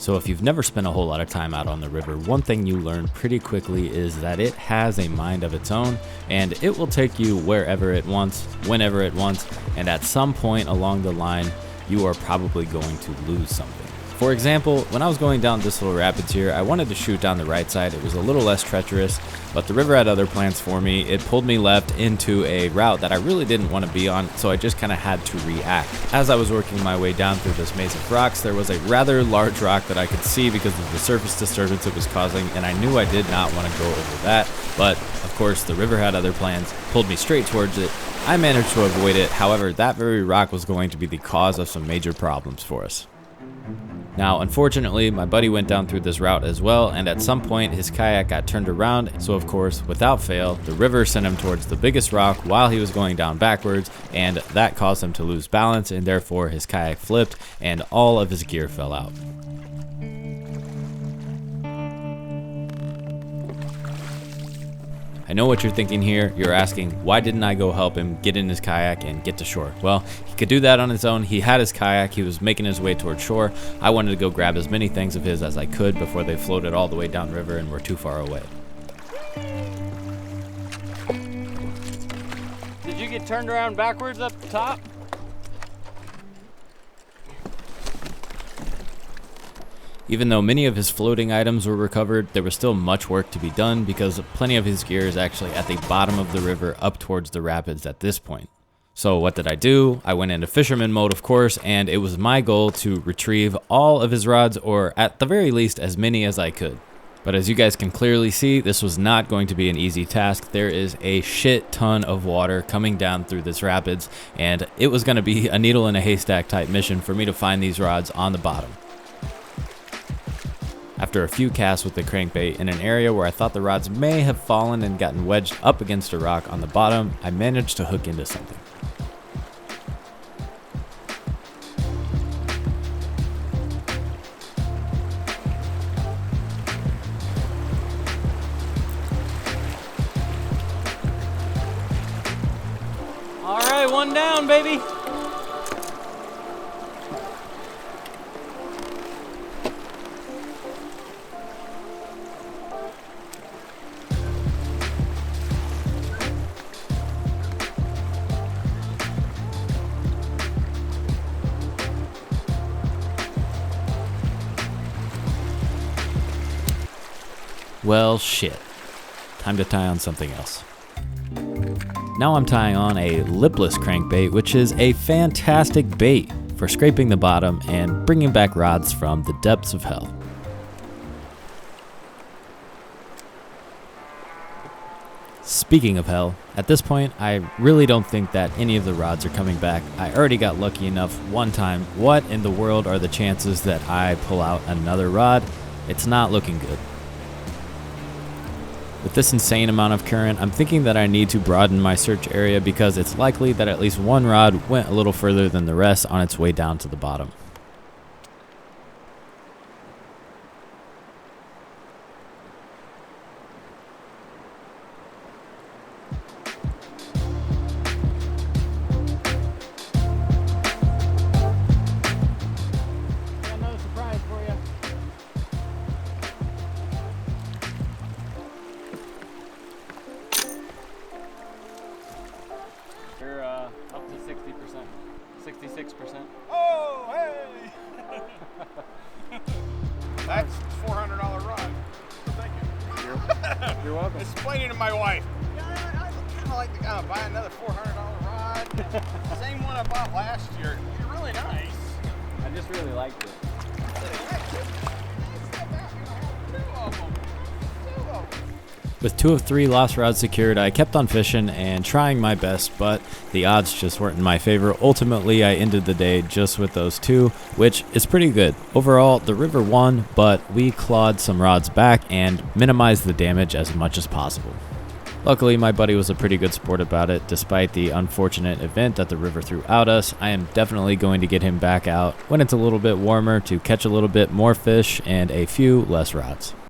So if you've never spent a whole lot of time out on the river, one thing you learn pretty quickly is that it has a mind of its own, and it will take you wherever it wants, whenever it wants, and at some point along the line, you are probably going to lose something. For example, when I was going down this little rapids here, I wanted to shoot down the right side. It was a little less treacherous, but the river had other plans for me. It pulled me left into a route that I really didn't want to be on, so I just kind of had to react. As I was working my way down through this maze of rocks, there was a rather large rock that I could see because of the surface disturbance it was causing, and I knew I did not want to go over that, but of course the river had other plans, pulled me straight towards it. I managed to avoid it, however, that very rock was going to be the cause of some major problems for us. Now, unfortunately, my buddy went down through this route as well, and at some point his kayak got turned around, so of course, without fail, the river sent him towards the biggest rock while he was going down backwards, and that caused him to lose balance, and therefore his kayak flipped and all of his gear fell out. I know what you're thinking here. You're asking, why didn't I go help him get in his kayak and get to shore? Well, he could do that on his own. He had his kayak. He was making his way towards shore. I wanted to go grab as many things of his as I could before they floated all the way downriver and were too far away. Did you get turned around backwards up the top? Even though many of his floating items were recovered, there was still much work to be done because plenty of his gear is actually at the bottom of the river up towards the rapids at this point. So what did I do? I went into fisherman mode, of course, and it was my goal to retrieve all of his rods, or at the very least as many as I could. But as you guys can clearly see, this was not going to be an easy task. There is a shit ton of water coming down through this rapids, and it was going to be a needle in a haystack type mission for me to find these rods on the bottom. After a few casts with the crankbait in an area where I thought the rods may have fallen and gotten wedged up against a rock on the bottom, I managed to hook into something. All right, one down, baby. Well, shit. Time to tie on something else. Now I'm tying on a lipless crankbait, which is a fantastic bait for scraping the bottom and bringing back rods from the depths of hell. Speaking of hell, at this point, I really don't think that any of the rods are coming back. I already got lucky enough one time. What in the world are the chances that I pull out another rod? It's not looking good. With this insane amount of current, I'm thinking that I need to broaden my search area because it's likely that at least one rod went a little further than the rest on its way down to the bottom. Got another surprise for you. You're up to 60%, 66%. Oh, hey! That's $400 rod. Thank you. You're welcome. Explaining to my wife. Yeah, I kind of like to kind of buy another $400 rod. Same one I bought last year. You're really nice. I just really liked it. With 2 of 3 lost rods secured, I kept on fishing and trying my best, but the odds just weren't in my favor. Ultimately, I ended the day just with those 2, which is pretty good. Overall, the river won, but we clawed some rods back and minimized the damage as much as possible. Luckily, my buddy was a pretty good sport about it. Despite the unfortunate event that the river threw at us, I am definitely going to get him back out when it's a little bit warmer to catch a little bit more fish and a few less rods.